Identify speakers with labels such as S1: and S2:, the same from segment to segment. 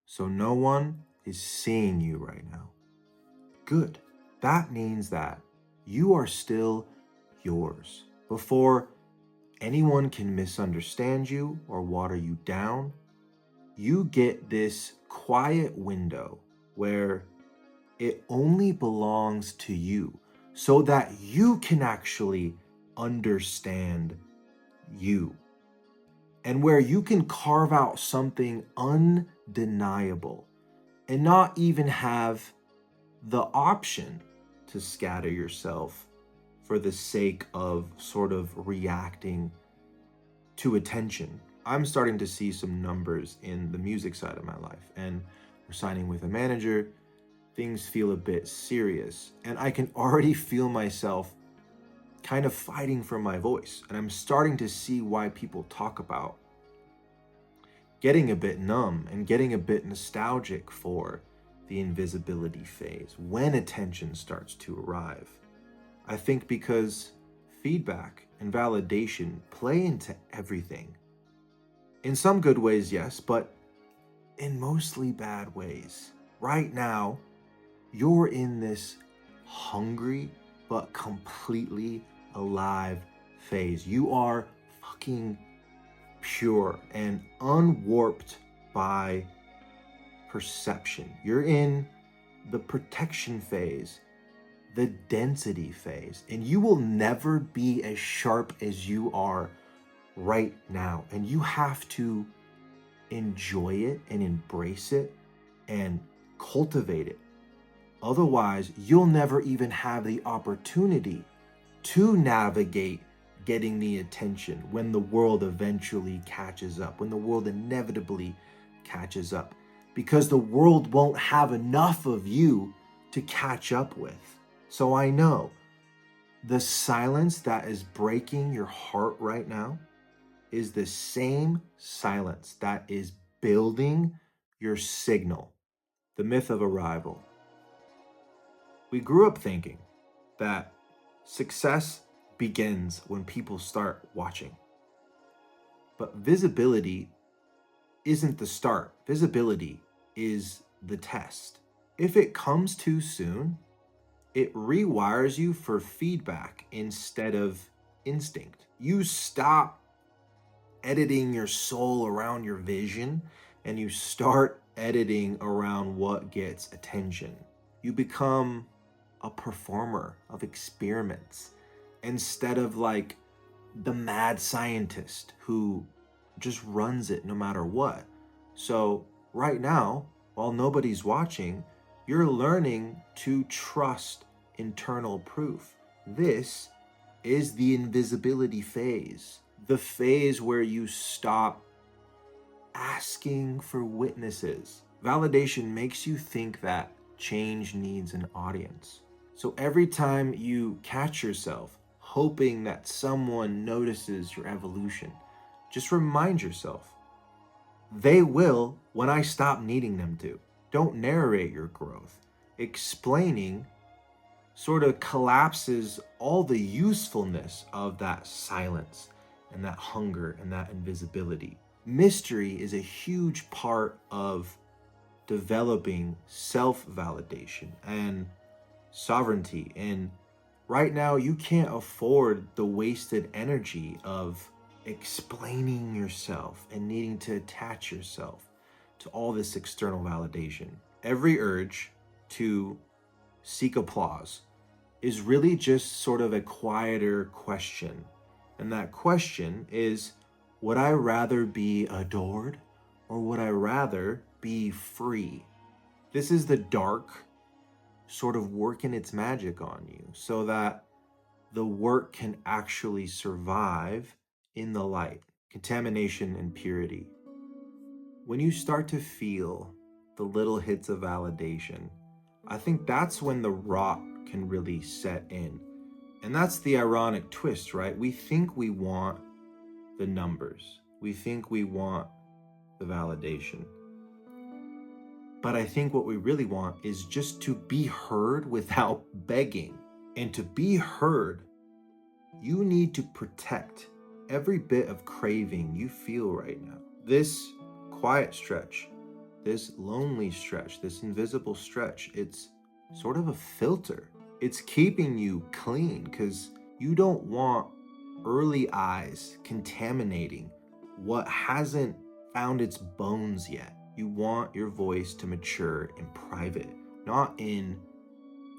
S1: So no one is seeing you right now. Good. That means that you are still yours. Before anyone can misunderstand you or water you down, you get this quiet window where it only belongs to you so that you can actually understand you, and where you can carve out something undeniable and not even have the option to scatter yourself for the sake of sort of reacting to attention. I'm starting to see some numbers in the music side of my life, and we're signing with a manager. Things feel a bit serious, and I can already feel myself kind of fighting for my voice. And I'm starting to see why people talk about getting a bit numb and getting a bit nostalgic for the invisibility phase when attention starts to arrive. I think because feedback and validation play into everything. In some good ways, yes, but in mostly bad ways. Right now, you're in this hungry but completely alive phase. You are fucking pure and unwarped by perception. You're in the protection phase, the density phase, and you will never be as sharp as you are right now. And you have to enjoy it and embrace it and cultivate it. Otherwise, you'll never even have the opportunity to navigate getting the attention when the world eventually catches up, when the world inevitably catches up, because the world won't have enough of you to catch up with. So I know the silence that is breaking your heart right now is the same silence that is building your signal, the myth of arrival. We grew up thinking that success begins when people start watching. But visibility isn't the start. Visibility is the test. If it comes too soon, it rewires you for feedback instead of instinct. You stop editing your soul around your vision and you start editing around what gets attention. You become a performer of experiments instead of like the mad scientist who just runs it no matter what. So, right now, while nobody's watching, you're learning to trust internal proof. This is the invisibility phase, the phase where you stop asking for witnesses. Validation makes you think that change needs an audience. So every time you catch yourself hoping that someone notices your evolution, just remind yourself, they will when I stop needing them to. Don't narrate your growth. Explaining sort of collapses all the usefulness of that silence and that hunger and that invisibility. Mystery is a huge part of developing self-validation and sovereignty. And right now, you can't afford the wasted energy of explaining yourself and needing to attach yourself to all this external validation. Every urge to seek applause is really just sort of a quieter question. And that question is, would I rather be adored or would I rather be free? This is the dark sort of working its magic on you so that the work can actually survive in the light. Contamination and purity. When you start to feel the little hits of validation, I think that's when the rot can really set in. And that's the ironic twist, right? We think we want the numbers. We think we want the validation. But I think what we really want is just to be heard without begging. And to be heard, you need to protect every bit of craving you feel right now. This quiet stretch, this lonely stretch, this invisible stretch, it's sort of a filter. It's keeping you clean because you don't want early eyes contaminating what hasn't found its bones yet. You want your voice to mature in private, not in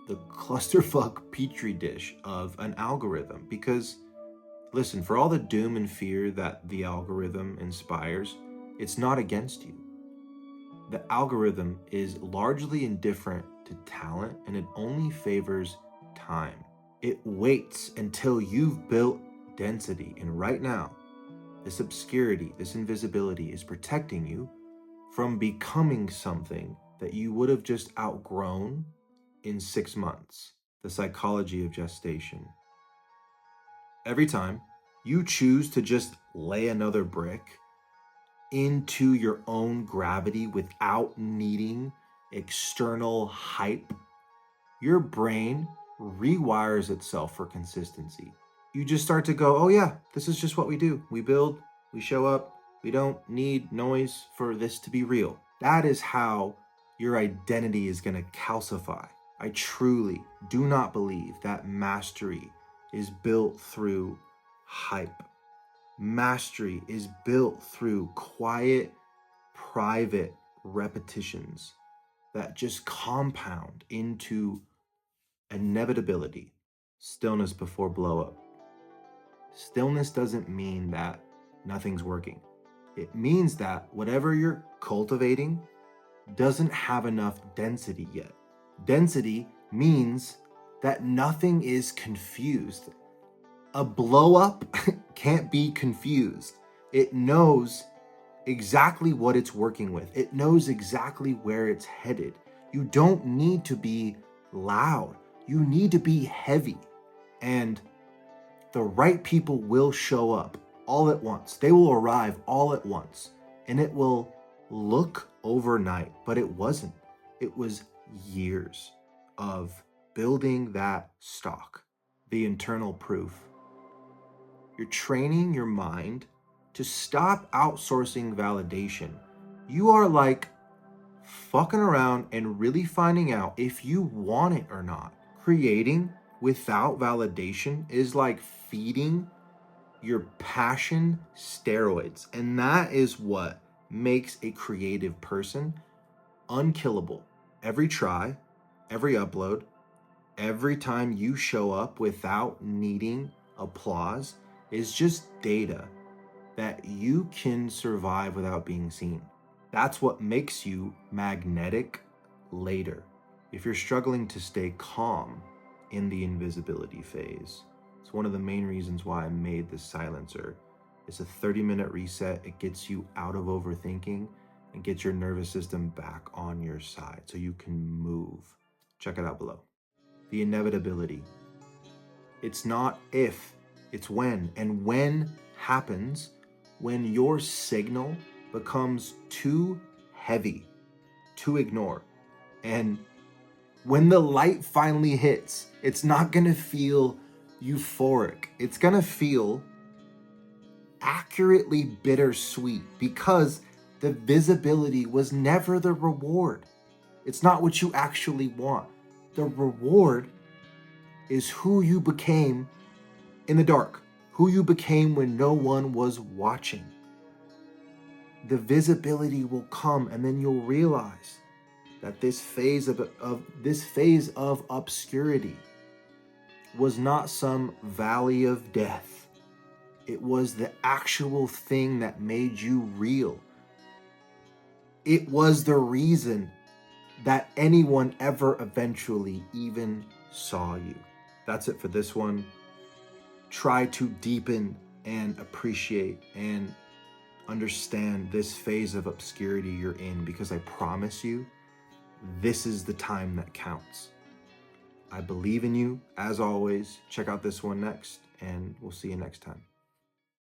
S1: the clusterfuck petri dish of an algorithm. Because, listen, for all the doom and fear that the algorithm inspires, it's not against you. The algorithm is largely indifferent to talent, and it only favors time. It waits until you've built density, and right now, this obscurity, this invisibility is protecting you from becoming something that you would have just outgrown in 6 months. The psychology of gestation. Every time you choose to just lay another brick into your own gravity without needing external hype, your brain rewires itself for consistency. You just start to go, oh yeah, this is just what we do. We build, we show up, we don't need noise for this to be real. That is how your identity is going to calcify. I truly do not believe that mastery is built through hype. Mastery is built through quiet, private repetitions that just compound into inevitability. Stillness before blow up. Stillness doesn't mean that nothing's working. It means that whatever you're cultivating doesn't have enough density yet. Density means that nothing is confused. A blow up can't be confused. It knows exactly what it's working with. It knows exactly where it's headed. You don't need to be loud. You need to be heavy. And the right people will show up all at once. They will arrive all at once. And it will look overnight, but it wasn't. It was years of building that stock, the internal proof. You're training your mind to stop outsourcing validation. You are like fucking around and really finding out if you want it or not. Creating without validation is like feeding your passion steroids. And that is what makes a creative person unkillable. Every try, every upload, every time you show up without needing applause is just data that you can survive without being seen. That's what makes you magnetic later. If you're struggling to stay calm in the invisibility phase, it's one of the main reasons why I made this silencer. It's a 30-minute reset. It gets you out of overthinking and gets your nervous system back on your side so you can move. Check it out below. The inevitability. It's not if, it's when. And when happens when your signal becomes too heavy to ignore. And when the light finally hits, it's not gonna feel euphoric. It's gonna feel accurately bittersweet because the visibility was never the reward. It's not what you actually want. The reward is who you became in the dark, who you became when no one was watching. The visibility will come, and then you'll realize that this phase of obscurity was not some valley of death. It was the actual thing that made you real. It was the reason that anyone ever eventually even saw you. That's it for this one. Try to deepen and appreciate and understand this phase of obscurity you're in, because I promise you, this is the time that counts. I believe in you, as always. Check out this one next, and we'll see you next time.